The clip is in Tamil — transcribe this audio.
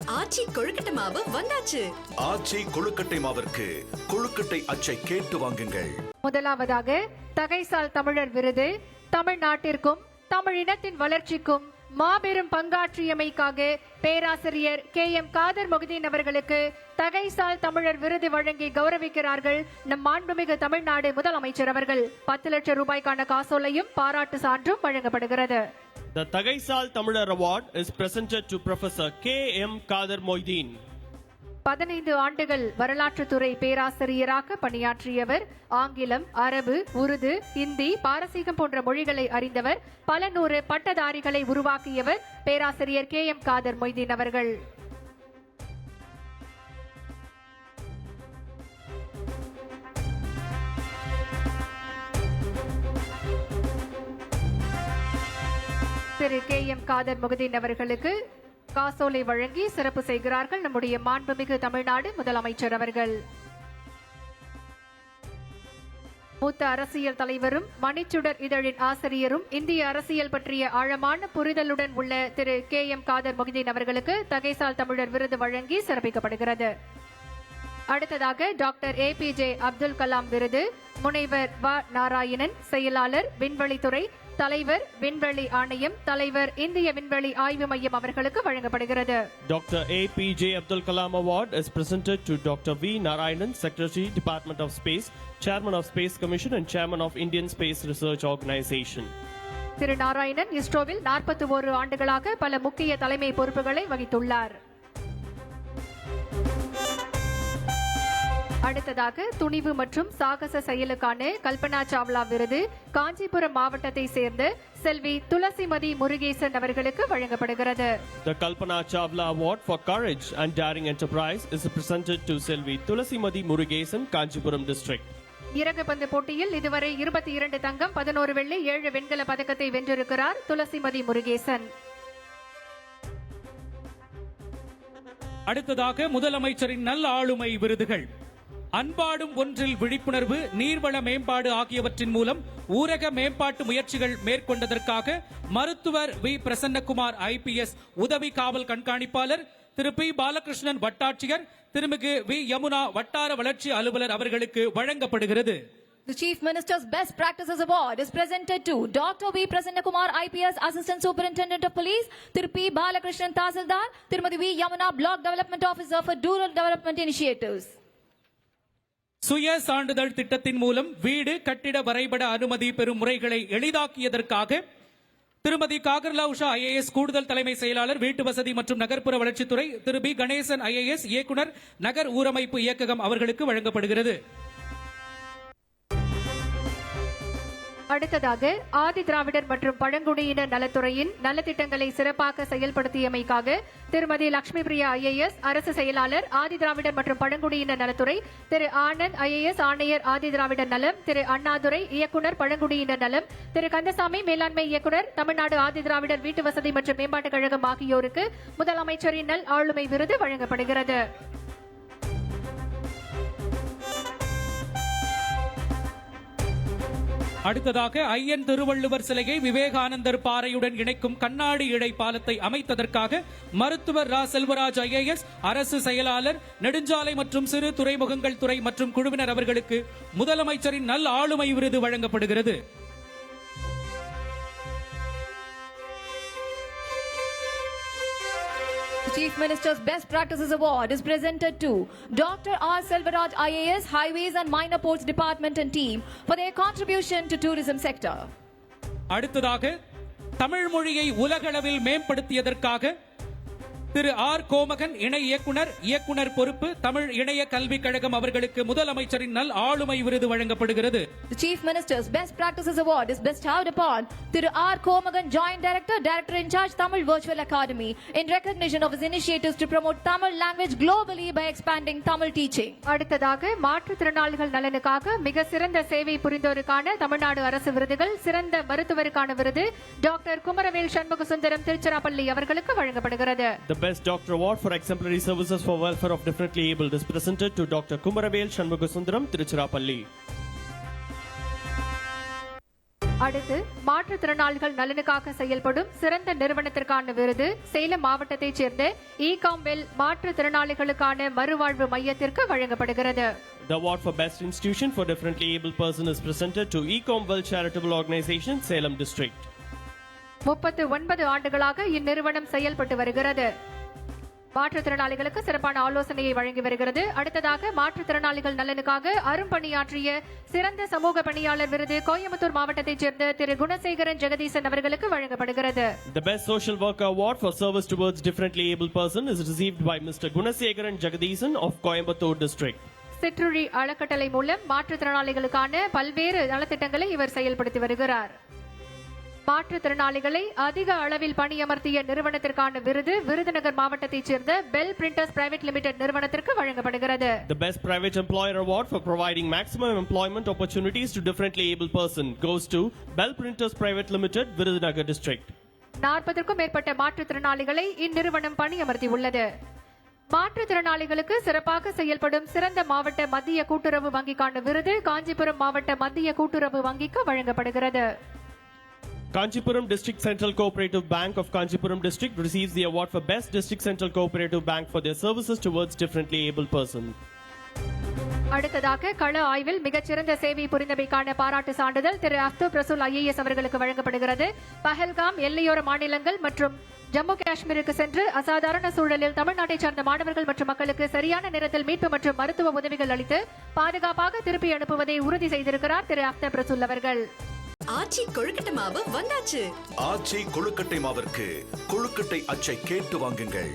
ஆச்சி கொழுக்கட்டை மாவு வந்தாச்சு. ஆச்சி கொழுக்கட்டை மாவிற்கு கொழுக்கட்டை அச்சை கேட்டு வாங்குங்கள். முதலாவதாக தகைசால் தமிழர் விருது தமிழ்நாட்டிற்கும் தமிழ் இனத்தின் வளர்ச்சிக்கும் மாபெரும் பங்காற்றியமைக்காக பேராசிரியர் KM காதர் மொஹிதீன் அவர்களுக்கு தகைசால் தமிழர் விருது வழங்கி கௌரவிக்கிறார்கள் நம் மாண்புமிகு தமிழ்நாடு முதலமைச்சர் அவர்கள். 10 லட்சம் ரூபாய்க்கான காசோலையும் பாராட்டு சான்றும் வழங்கப்படுகிறது. The Thagai-Sal Tamizhar Award is presented to Professor KM Kadir Moideen. 15 ஆண்டுகள் வரலாற்றுத்துறை பேராசிரியராக பணியாற்றியவர். ஆங்கிலம், அரபு, உருது, இந்தி, பாரசீகம் போன்ற மொழிகளை அறிந்தவர். பல நூறு பட்டதாரிகளை உருவாக்கியவர் பேராசிரியர் KM காதர் மொய்தீன் அவர்கள். திரு KM காதர் மொஹிதீன் அவர்களுக்கு காசோலை வழங்கி சிறப்பு செய்கிறார்கள் நம்முடைய மாண்புமிகு தமிழ்நாடு முதலமைச்சர் அவர்கள். மூத்த அரசியல் தலைவரும் மணிச்சுடர் இதழின் ஆசிரியரும் இந்திய அரசியல் பற்றிய ஆழமான புரிதலுடன் உள்ள திரு KM காதர் மொஹிதீன் அவர்களுக்கு தகைசால் தமிழர் விருது வழங்கி சிறப்பிக்கப்படுகிறது. அடுத்ததாக டாக்டர் APJ அப்துல் கலாம் விருது முனைவர் வ நாராயணன், செயலாளர் விண்வெளித்துறை, தலைவர் விண்வெளி ஆணையம், தலைவர் இந்திய விண்வெளி ஆய்வு மையம் அவர்களுக்கு வழங்கப்படுகிறது. Dr. APJ Abdul Kalam Award is presented to Dr. V. Narayanan, Secretary, Department of Space, Chairman of Space Commission and Chairman of Indian Space Research Organization. திரு நாராயணன் இஸ்ரோவில் 41 ஆண்டுகளாக பல முக்கிய தலைமை பொறுப்புகளை வகித்துள்ளார். அடுத்ததாக துணிவு மற்றும் சாகச செயலுக்கான கல்பனா சாவ்லா விருது காஞ்சிபுரம் மாவட்டத்தை சேர்ந்த செல்வி துளசிமதி முருகேசன் அவர்களுக்கு வழங்கப்படுகிறது. The Kalpana Chawla Award for Courage and Daring Enterprise is presented to Selvi Tulasimadi Murugesan, Kanchipuram District. இறகுப்பந்து போட்டியில் இதுவரை 22 தங்கம், 11 வெள்ளி, 7 வெண்கல பதக்கத்தை வென்றிருக்கிறார் துளசிமதி முருகேசன். அடுத்ததாக முதலமைச்சரின் நல்ல ஆளுமை விருதுகள். அன்பாடும் ஒன்றில் விழிப்புணர்வு, நீர்வள மேம்பாடு ஆகியவற்றின் மூலம் ஊரக மேம்பாட்டு முயற்சிகள் மேற்கொண்டதற்காக மருத்துவர் வி பிரசன்னகுமார் IPS உதவி காவல் கண்காணிப்பாளர், திரு P. பாலகிருஷ்ணன் வட்டாட்சியர், திருமிகு வி யமுனா வட்டார வளர்ச்சி அலுவலர் அவர்களுக்கு வழங்கப்படுகிறது. The Chief Minister's Best Practices Award is presented to Dr. V. Prasannakumar IPS Assistant Superintendent of Police, Thiru P. Balakrishnan Tahsildar, Tirumati V. Yamuna Block Development Officer for Rural Development Initiatives. சுய சான்றிதழ் திட்டத்தின் மூலம் வீடு கட்டிட வரைபட அனுமதி பெறும் முறைகளை எளிதாக்கியதற்காக திருமதி காகர்லா உஷா IAS கூடுதல் தலைமை செயலாளர், வீட்டு வசதி மற்றும் நகர்ப்புற வளர்ச்சித்துறை, திரு B. கணேசன் IAS இயக்குனர், நகர் ஊரமைப்பு இயக்ககம் அவர்களுக்கு வழங்கப்படுகிறது. அடுத்ததாக ஆதி திராவிடர் மற்றும் பழங்குடியினர் நலத்துறையின் நலத்திட்டங்களை சிறப்பாக செயல்படுத்தியமைக்காக திருமதி லட்சுமி பிரியா IAS அரசு செயலாளர், ஆதி திராவிடர் மற்றும் பழங்குடியினர் நலத்துறை, திரு ஆனந்த் IAS ஆணையர் ஆதி திராவிடர் நலம், திரு அண்ணாதுரை இயக்குனர் பழங்குடியினர் நலம், திரு கந்தசாமி மேலாண்மை இயக்குனர் தமிழ்நாடு ஆதி திராவிடர் வீட்டு வசதி மற்றும் மேம்பாட்டுக் கழகம் ஆகியோருக்கு முதலமைச்சரின் நல் ஆளுமை விருது வழங்கப்படுகிறது. அடுத்ததாக ஐயன் திருவள்ளுவர் சிலையை விவேகானந்தர் பாறையுடன் இணைக்கும் கண்ணாடி இழை பாலத்தை அமைத்ததற்காக மருத்துவர் ரா செல்வராஜ் IAS அரசு செயலாளர், நெடுஞ்சாலை மற்றும் சிறு துறைமுகங்கள் துறை மற்றும் குழுவினர் அவர்களுக்கு முதலமைச்சரின் நல் ஆளுமை விருது வழங்கப்படுகிறது. Chief Minister's Best Practices Award is presented to Dr. R. Selvaraj IAS Highways and Minor Ports Department and team for their contribution to tourism sector. அடுத்ததாக தமிழ் மொழியை உலகளவில் மேம்படுத்தியதற்காக திரு R. கோமகன் இணை இயக்குனர் பொறுப்பு, தமிழ் இணைய கல்விக் கழகம் அவர்களுக்கு முதலமைச்சரின் நல் ஆளுமை விருது வழங்கப்படுகிறது. The Chief Minister's Best Practices Award is bestowed upon Thiru R. Komagan, Joint Director, Director in Charge, Tamil Virtual Academy, in recognition of his initiatives to promote Tamil language globally by expanding Tamil teaching. அடுத்ததாக மாற்றுத்திறனாளிகள் நலனுக்காக மிக சிறந்த சேவை புரிந்தோருக்கான தமிழ்நாடு அரசு விருதுகள். சிறந்த மருத்துவருக்கான விருது டாக்டர் குமரவேல் சண்முகசுந்தரம் திருச்சிராப்பள்ளி அவர்களுக்கு வழங்கப்படுகிறது. The Best Doctor Award for Exemplary Services for Welfare of Differently Abled is presented to Dr. Kumaravel Shanmugasundaram, Tiruchirappalli. அடுத்து மாற்றுத்திறனாளிகள் நலனுக்காக செயல்படும் சிறந்த நிறுவனத்திற்கான விருது சேலம் மாவட்டத்தைச் சேர்ந்த ஈகாம்வெல் மாற்றுத்திறனாளிகளுக்கான மறுவாழ்வு மையத்திற்கு வழங்கப்படுகிறது. The award for Best Institution for Differently Abled Person is presented to Ecomwell Charitable Organization, Salem District. 39 ஆண்டுகளாக இந்நிறுவனம் செயல்பட்டு வருகிறது. மாற்றுத்திறனாளிகளுக்கு சிறப்பான ஆலோசனையை வழங்கி வருகிறது. அடுத்ததாக மாற்றுத்திறனாளிகள் நலனுக்காக அரும்பணியாற்றிய சிறந்த சமூக பணியாளர் விருது கோயம்புத்தூர் மாவட்டத்தைச் சேர்ந்த திரு குணசேகரன் ஜெகதீசன் அவர்களுக்கு வழங்கப்படுகிறது. The Best Social Worker Award for Service Towards Differently Abled Person is received by Mr. Gunasegaran Jagadeesan of Coimbatore District. சிற்றுழி அறக்கட்டளை மூலம் மாற்றுத்திறனாளிகளுக்கான பல்வேறு நலத்திட்டங்களை இவர் செயல்படுத்தி வருகிறார். மாற்றுத்திறனாளிகளை அதிக அளவில் பணியமர்த்திய நிறுவனத்திற்கான விருது விருதுநகர் மாவட்டத்தைச் சேர்ந்த பெல் பிரிண்டர்ஸ் பிரைவேட் லிமிடெட் நிறுவனத்திற்கு வழங்கப்படுகிறது. The Best Private Employer Award for providing maximum employment opportunities to differently abled person goes to Bell Printers Private Limited, Virudhunagar District. 40க்கும் மேற்பட்ட மாற்றுத்திறனாளிகளை இந்நிறுவனம் பணியமர்த்தியுள்ளது. மாற்றுத்திறனாளிகளுக்கு சிறப்பாக செயல்படும் சிறந்த மாவட்ட மத்திய கூட்டுறவு வங்கிக்கான விருது காஞ்சிபுரம் மாவட்ட மத்திய கூட்டுறவு வங்கிக்கு வழங்கப்படுகிறது. Kanchipuram District Central Cooperative Bank of Kanchipuram District receives the award for Best District Central Cooperative Bank for their services towards differently abled persons. அடுத்ததாக கள ஆய்வில் மிகச்சிறந்த சேவை புரிந்தமைக்கான பாராட்டு சான்றிதழ் திரு அஃப்தூப் ரசூல் IAS அவர்களுக்கு வழங்கப்படுகிறது. பஹல்காம் எல்லையோர மாநிலங்கள் மற்றும் ஜம்மு காஷ்மீருக்கு சென்று அசாதாரண சூழலில் தமிழ்நாட்டை சார்ந்த மாணவர்கள் மற்றும் மக்களுக்கு சரியான நேரத்தில் மீட்பு மற்றும் மருத்துவ உதவிகள் அளித்து பாதுகாப்பாக திருப்பி அனுப்புவதை உறுதி செய்திருக்கிறார் திரு அஃப்தூப் ரசூல் அவர்கள். ஆச்சி கொழுக்கட்டை மாவு வந்தாச்சு. ஆச்சி கொழுக்கட்டை மாவிற்கு கொழுக்கட்டை அச்சை கேட்டு வாங்குங்கள்.